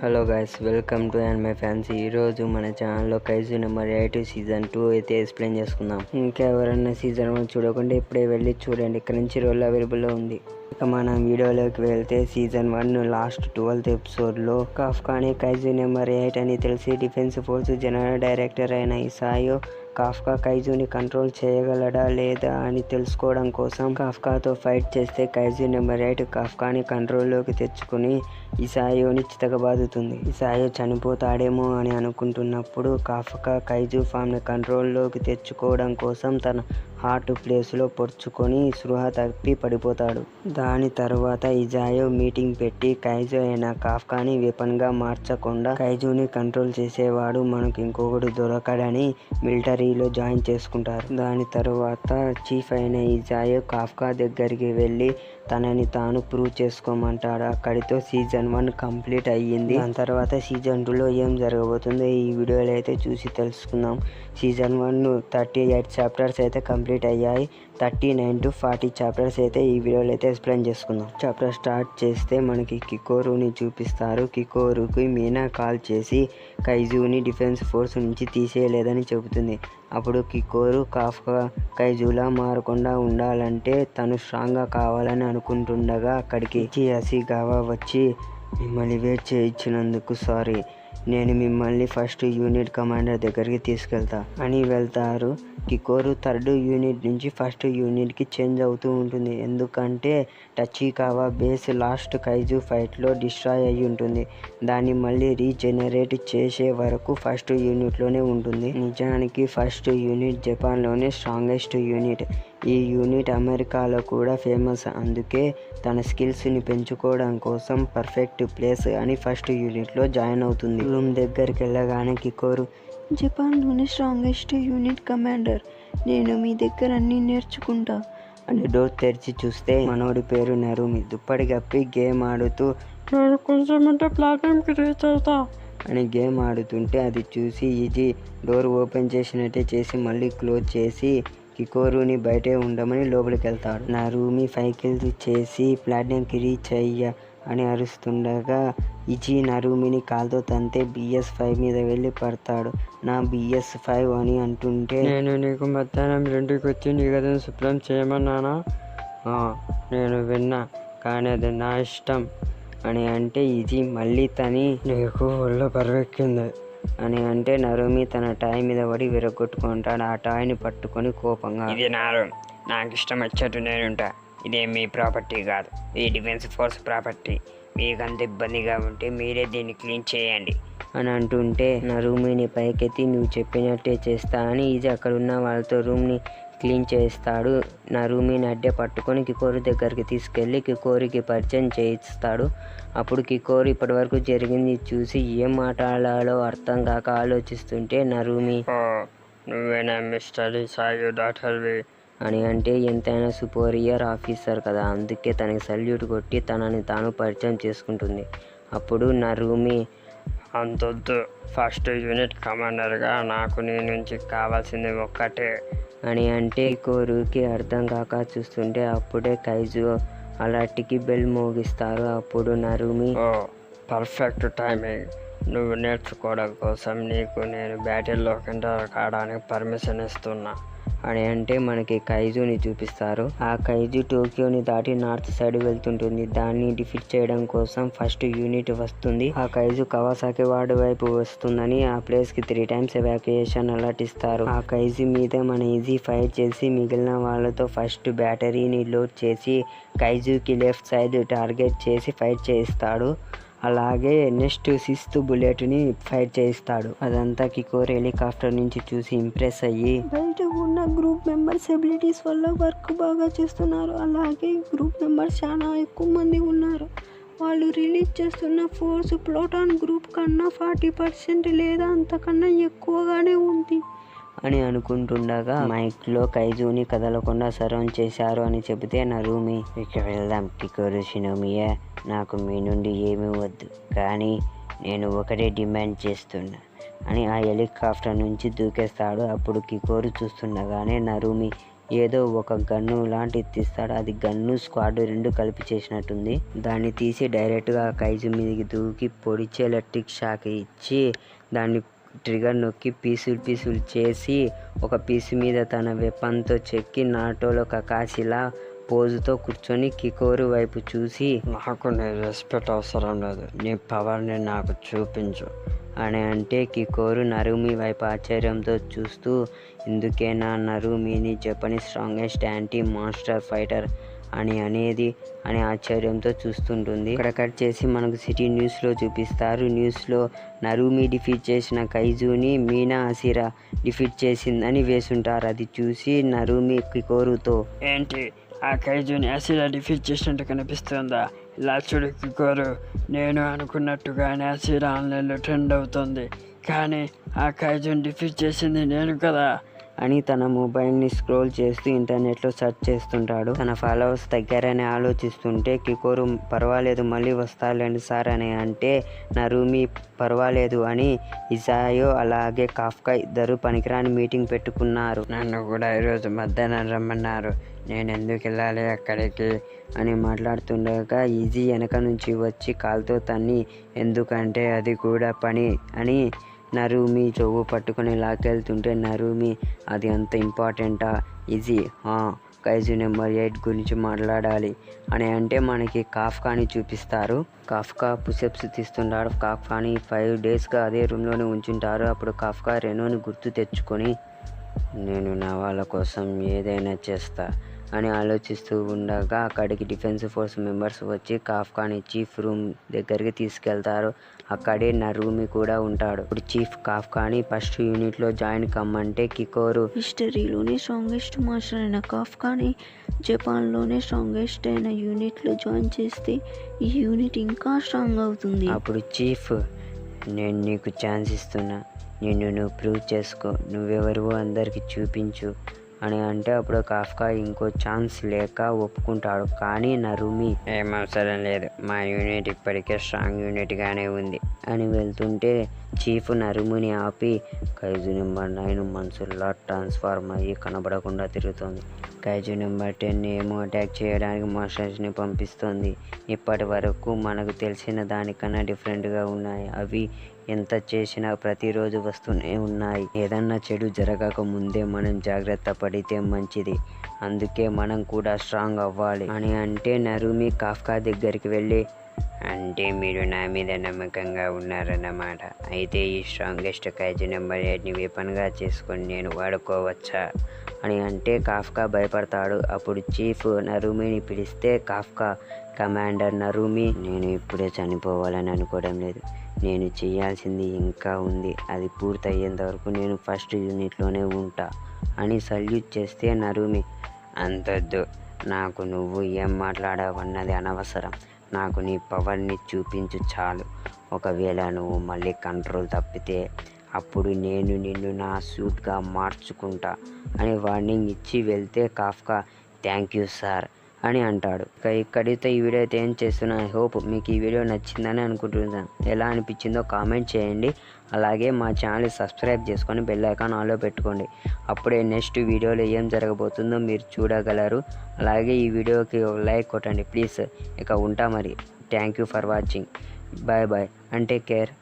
Hello guys, welcome to my fancy. ఈరోజు మన ఛానల్లో కైజు నెంబర్ 8 సీజన్ 2 అయితే ఎక్స్ప్లెయిన్ చేసుకుందాం. ఇంకా ఎవరైనా సీజన్ 1 చూడకుండా ఇప్పుడే వెళ్ళి చూడండి, ఇక్కడ నుంచి రోల్ అవైలబుల్లో ఉంది. ఇక మనం వీడియోలోకి వెళ్తే సీజన్ 1 లాస్ట్ 12th ఎపిసోడ్లో కాఫ్కాని కైజు నెంబర్ 8 అని తెలిసి డిఫెన్స్ ఫోర్స్ జనరల్ డైరెక్టర్ అయిన ఇసాయో కాఫ్కా కైజుని కంట్రోల్ చేయగలడా లేదా అని తెలుసుకోవడం కోసం కాఫ్కాతో ఫైట్ చేస్తే కైజు నెంబర్ 8 కాఫ్కాని కంట్రోల్లోకి తెచ్చుకుని ఇసాయోని చితకబాదుతుంది. ఇసాయో చనిపోతాడేమో అని అనుకుంటున్నప్పుడు కాఫ్కా కైజు ఫామ్ని కంట్రోల్లోకి తెచ్చుకోవడం కోసం తన హార్ట్ ప్లేస్లో పొడుచుకొని స్పృహ తప్పి పడిపోతాడు. దాని తర్వాత ఇజాయో మీటింగ్ పెట్టి కైజు అయిన కాఫ్కాని వెపన్గా మార్చకుండా కైజుని కంట్రోల్ చేసేవాడు మనకు ఇంకొకడు దొరకడని మిలిటరీలో జాయిన్ చేసుకుంటారు. దాని తర్వాత చీఫ్ అయిన ఇజాయో కాఫ్కా దగ్గరికి వెళ్ళి తనని తాను ప్రూవ్ చేసుకోమంటాడు. అక్కడితో సీజన్ 1 కంప్లీట్ అయ్యింది. దాని తర్వాత సీజన్ 2లో ఏం జరగబోతుందో ఈ వీడియోలో అయితే చూసి తెలుసుకుందాం. సీజన్ 1 38 చాప్టర్స్ అయితే కంప్లీట్ అయ్యాయి. 39 to 40 చాప్టర్స్ అయితే ఈ వీడియోలో అయితే ఎక్స్ప్లెయిన్ చేసుకుందాం. చాప్టర్ స్టార్ట్ చేస్తే మనకి కికోరుని చూపిస్తారు. కికోరుకి మీనా కాల్ చేసి కైజుని డిఫెన్స్ ఫోర్స్ నుంచి తీసేయలేదని చెబుతుంది. అప్పుడు కికోరు కాఫ్కా కైజులా మారకుండా ఉండాలంటే తను స్ట్రాంగ్గా కావాలని అనుకుంటుండగా అక్కడికి హసిగావా వచ్చి మిమ్మల్ని వెయిట్ చేయించినందుకు సారీ, నేను మిమ్మల్ని ఫస్ట్ యూనిట్ కమాండర్ దగ్గరికి తీసుకెళ్తా అని వెళ్తారు. కికోరు 3rd యూనిట్ నుంచి 1st యూనిట్కి చేంజ్ అవుతూ ఉంటుంది. ఎందుకంటే టచికావా బేస్ లాస్ట్ కైజు ఫైట్లో డిస్ట్రాయ్ అయ్యి ఉంటుంది. దాన్ని మళ్ళీ రీజనరేట్ చేసే వరకు 1st యూనిట్లోనే ఉంటుంది. నిజానికి 1st యూనిట్ జపాన్లోనే స్ట్రాంగెస్ట్ యూనిట్. ఈ యూనిట్ అమెరికాలో కూడా ఫేమస్. అందుకే తన స్కిల్స్ని పెంచుకోవడం కోసం పర్ఫెక్ట్ ప్లేస్ అని 1st యూనిట్లో జాయిన్ అవుతుంది. రూమ్ దగ్గరికి వెళ్ళగానే కికోరు, జపాన్లోనే స్ట్రాంగెస్ట్ యూనిట్ కమాండర్, నేను మీ దగ్గర అన్నీ నేర్చుకుంటా అని డోర్ తెరిచి చూస్తే మనోడి పేరు నరుమి దుప్పటి కప్పి గేమ్ ఆడుతూ నేను కొంచెం అంటే ప్లాట్ఫామ్కి రీచ్ అవుతా అని గేమ్ ఆడుతుంటే అది చూసి ఈజీ డోర్ ఓపెన్ చేసినట్టే చేసి మళ్ళీ క్లోజ్ చేసి కికోరుని బయటే ఉండమని లోపలికి వెళ్తాడు. నరుమి ఫైకిల్ చేసి ప్లాట్ఫామ్కి రీచ్ అయ్యా అని అరుస్తుండగా ఇజీ నరుమిని కాల్తో తంతే BS5 మీద వెళ్ళి పడతాడు. నా BS5 అని అంటుంటే నేను నీకు మధ్యాహ్నం 2కి వచ్చి నీ గదిని శుభ్రం చేయమన్నానా? నేను విన్నా, కానీ అది నా ఇష్టం అని అంటే ఇజీ మళ్ళీ తని నీకు ఒళ్ళు పర్వెక్కింది అని అంటే నరుమి తన టాయ్ మీద పడి విరగొట్టుకుంటాడు. ఆ టాయ్ని పట్టుకొని కోపంగా, ఇది నా రూమ్, నాకు ఇష్టం వచ్చేట్టు నేనుంటా, ఇదే మీ ప్రాపర్టీ కాదు, ఇది డిఫెన్స్ ఫోర్స్ ప్రాపర్టీ, మీకు అంత ఇబ్బందిగా ఉంటే మీరే దీన్ని క్లీన్ చేయండి అని అంటుంటే నరుమిని పైకెత్తి నువ్వు చెప్పినట్టే చేస్తా అని ఈజీ అక్కడ ఉన్న వాళ్ళతో రూమ్ని క్లీన్ చేస్తాడు. నరుమిని అడ్డే పట్టుకొని కికోరు దగ్గరికి తీసుకెళ్ళి కికోరికి పరిచయం చేయిస్తాడు. అప్పుడు కికోరు ఇప్పటివరకు జరిగింది చూసి ఏం మాట్లాడాలో అర్థం కాక ఆలోచిస్తుంటే నరుమి, నువ్వేనా మిస్టర్ ఇసాయో డాక్టర్వి అని అంటే ఎంతైనా సుపీరియర్ ఆఫీసర్ కదా, అందుకే తనకి సల్యూట్ కొట్టి తనని తాను పరిచయం చేసుకుంటుంది. అప్పుడు నరుమి, అంతొద్దు, 1st యూనిట్ కమాండర్గా నాకు నీ నుంచి కావాల్సింది ఒక్కటే అని అంటే కికోరుకి అర్థం కాక చూస్తుంటే అప్పుడే కైజు అలాంటికి బెల్ మోగిస్తారు. అప్పుడు నరుమి, పర్ఫెక్ట్ టైమింగ్, నువ్వు నేర్చుకోవడం కోసం నీకు నేను బ్యాటిల్లోకి ఎంటర్ కావడానికి పర్మిషన్ ఇస్తున్నా అని అంటే మనకి కైజుని చూపిస్తారు. ఆ కైజు టోక్యోని దాటి నార్త్ సైడ్ వెళ్తుంటుంది. దాన్ని డిఫీట్ చేయడం కోసం 1st యూనిట్ వస్తుంది. ఆ కైజు కవాసాకి వార్డు వైపు వస్తుందని ఆ ప్లేస్కి 3 times ఎవాక్యుయేషన్ అలర్ట్ ఇస్తారు. ఆ కైజు మీద మన ఈజీ ఫైట్ చేసి మిగిలిన వాళ్ళతో 1st బ్యాటరీని లోడ్ చేసి కైజుకి లెఫ్ట్ సైడ్ టార్గెట్ చేసి ఫైట్ చేయిస్తాడు. అలాగే నెక్స్ట్ 6th బుల్లెట్ని ఫైట్ చేయిస్తాడు. అదంతా కికోరు హెలికాప్టర్ నుంచి చూసి ఇంప్రెస్ అయ్యి బయట ఉన్న గ్రూప్ మెంబర్స్ ఎబిలిటీస్ వల్ల వర్క్ బాగా చేస్తున్నారు, అలాగే గ్రూప్ మెంబర్స్ చాలా ఎక్కువ మంది ఉన్నారు, వాళ్ళు రిలీజ్ చేస్తున్న ఫోర్స్ ప్లోటాన్ గ్రూప్ కన్నా 40% లేదా అంతకన్నా ఎక్కువగానే ఉంది అని అనుకుంటుండగా మైక్లో కైజుని కదలకుండా సరౌండ్ చేశారు అని చెబితే నరుమి, ఇక వెళ్దాం కికోరు షినోమియా, నాకు మీ నుండి ఏమీ వద్దు, కానీ నేను ఒకటే డిమాండ్ చేస్తున్నా అని ఆ హెలికాప్టర్ నుంచి దూకేస్తాడు. అప్పుడు కికోరు చూస్తుండగానే నరుమి ఏదో ఒక గన్ను లాంటిది తీస్తాడు. అది గన్ను స్క్వాడ్ రెండు కలిపి చేసినట్టుంది. దాన్ని తీసి డైరెక్ట్గా కైజు మీదకి దూకి పొడిచి ఎలక్ట్రిక్ షాక్ ఇచ్చి దాన్ని ట్రిగర్ నొక్కి పీసులు చేసి ఒక పీసు మీద తన వెపన్తో చెక్కి నాటోలో కకాసిలా పోజుతో కూర్చొని కికోరు వైపు చూసి, నాకు నీ రెస్పెక్ట్ అవసరం లేదు, నీ పవర్ని నాకు చూపించు అని అంటే కికోరు నరుమి వైపు ఆశ్చర్యంతో చూస్తూ, ఇందుకేనా నరుమిని Japanese strongest anti monster fighter అని ఆశ్చర్యంతో చూస్తుంటుంది. ఇక్కడ కట్ చేసి మనకు సిటీ న్యూస్లో చూపిస్తారు. న్యూస్లో నరుమి డిఫీట్ చేసిన కైజుని మీనా అసిరా డిఫీట్ చేసిందని వేసుంటారు. అది చూసి నరుమి కికోరుతో, ఏంటి ఆ కైజుని అసిరా డిఫీట్ చేసినట్టు కనిపిస్తుందా? ఇలా చూడు కికోరు, నేను అనుకున్నట్టుగానే అసిరా ఆన్లైన్లో ట్రెండ్ అవుతుంది, కానీ ఆ కైజుని డిఫీట్ చేసింది నేను కదా అని తన మొబైల్ని స్క్రోల్ చేస్తూ ఇంటర్నెట్లో సెర్చ్ చేస్తుంటాడు. తన ఫాలోవర్స్ తగ్గారని ఆలోచిస్తుంటే కికోరు, పర్వాలేదు మళ్ళీ వస్తాలేండి సార్ అని అంటే నరుమి పర్వాలేదు అని ఇజాయో అలాగే కాఫ్కా ఇద్దరు పనికిరాని మీటింగ్ పెట్టుకున్నారు. నన్ను కూడా ఈరోజు మధ్యాహ్నం రమ్మన్నారు, నేను ఎందుకు వెళ్ళాలి అక్కడికి అని మాట్లాడుతుండగా ఈజీ వెనక నుంచి వచ్చి కాలుతో తన్ని, ఎందుకంటే అది కూడా పని అని నరుమి చెవు పట్టుకొని లాకెళ్తుంటే నరుమి, అది అంత ఇంపార్టెంటా ఈజీ? కైజు నెంబర్ 8 గురించి మాట్లాడాలి అని అంటే మనకి కాఫ్కాని చూపిస్తారు. Kafka push-ups తీస్తుంటాడు. కాఫ్కాని 5 డేస్గా అదే రూమ్లోనే ఉంచుంటారు. అప్పుడు కాఫ్కా రెనోని గుర్తు తెచ్చుకొని, నేను నా వాళ్ళ కోసం ఏదైనా చేస్తా అని ఆలోచిస్తూ ఉండగా అక్కడికి డిఫెన్స్ ఫోర్స్ మెంబర్స్ వచ్చి కాఫ్కాని చీఫ్ రూమ్ దగ్గరికి తీసుకెళ్తారు. అక్కడే నరుమి కూడా ఉంటాడు. ఇప్పుడు చీఫ్ కాఫ్కాని ఫస్ట్ యూనిట్లో జాయిన్ కమ్మంటే కికోరు, హిస్టరీలోనే స్ట్రాంగెస్ట్ మాస్టర్ అయిన కాఫ్కాని జపాన్లోనే స్ట్రాంగెస్ట్ అయిన యూనిట్లో జాయిన్ చేస్తే ఈ యూనిట్ ఇంకా స్ట్రాంగ్ అవుతుంది. అప్పుడు చీఫ్, నేను నీకు ఛాన్స్ ఇస్తున్నా, నువ్వు ప్రూవ్ చేసుకో, నువ్వెవరివో అందరికి చూపించు అని అంటే అప్పుడు కాఫ్కా ఇంకో ఛాన్స్ లేక ఒప్పుకుంటాడు. కానీ నరుమి, ఏం అవసరం లేదు, మా యూనిట్ ఇప్పటికే స్ట్రాంగ్ యూనిట్గానే ఉంది అని వెళ్తుంటే చీఫ్ నరుముని ఆపి, కైజు నెంబర్ 9 మనసులా ట్రాన్స్ఫార్మ్ అయ్యి కనబడకుండా తిరుగుతుంది. కైజు నెంబర్ 10 ఏమో అటాక్ చేయడానికి మాస్టర్స్ని పంపిస్తుంది. ఇప్పటి వరకు మనకు తెలిసిన దానికన్నా డిఫరెంట్గా ఉన్నాయి. అవి ఎంత చేసినా ప్రతిరోజు వస్తూనే ఉన్నాయి. ఏదన్నా చెడు జరగక ముందే మనం జాగ్రత్త పడితే మంచిది, అందుకే మనం కూడా స్ట్రాంగ్ అవ్వాలి అని అంటే నరుమి కాఫ్కా దగ్గరికి వెళ్ళి, అంటే మీరు నా మీద నమ్మకంగా ఉన్నారన్నమాట, అయితే ఈ స్ట్రాంగెస్ట్ కైజు నెంబర్ 8ని వెపన్గా చేసుకొని నేను వాడుకోవచ్చా అని అంటే కాఫ్కా భయపడతాడు. అప్పుడు చీఫ్ నరుమిని పిలిస్తే కాఫ్కా, కమాండర్ నరుమి, నేను ఇప్పుడే చనిపోవాలని అనుకోవడం లేదు, నేను చేయాల్సింది ఇంకా ఉంది, అది పూర్తయ్యేంత వరకు నేను ఫస్ట్ యూనిట్లోనే ఉంటా అని సల్యూట్ చేస్తే నరుమి, అంతొద్దు, నాకు నువ్వు ఏం మాట్లాడావన్నది అనవసరం, నాకు నీ పవర్ని చూపించు చాలు, ఒకవేళ నువ్వు మళ్ళీ కంట్రోల్ తప్పితే అప్పుడు నేను నిన్ను నా సూట్గా మార్చుకుంటా అని వార్నింగ్ ఇచ్చి వెళ్తే కాఫ్కా, థ్యాంక్ యూ సార్ అని అంటాడు. ఇక్కడితో ఈ వీడియో అయితే ఏం చేస్తున్నా. ఐ హోప్ మీకు ఈ వీడియో నచ్చిందని అనుకుంటున్నాను. ఎలా అనిపించిందో కామెంట్ చేయండి. అలాగే మా ఛానల్ సబ్స్క్రైబ్ చేసుకొని బెల్ ఐకాన్ ఆన్లో పెట్టుకోండి. అప్పుడే నెక్స్ట్ వీడియోలో ఏం జరగబోతుందో మీరు చూడగలరు. అలాగే ఈ వీడియోకి ఒక లైక్ కొట్టండి ప్లీజ్. ఇక ఉంటా మరి. Thank you for watching. Bye bye and take care.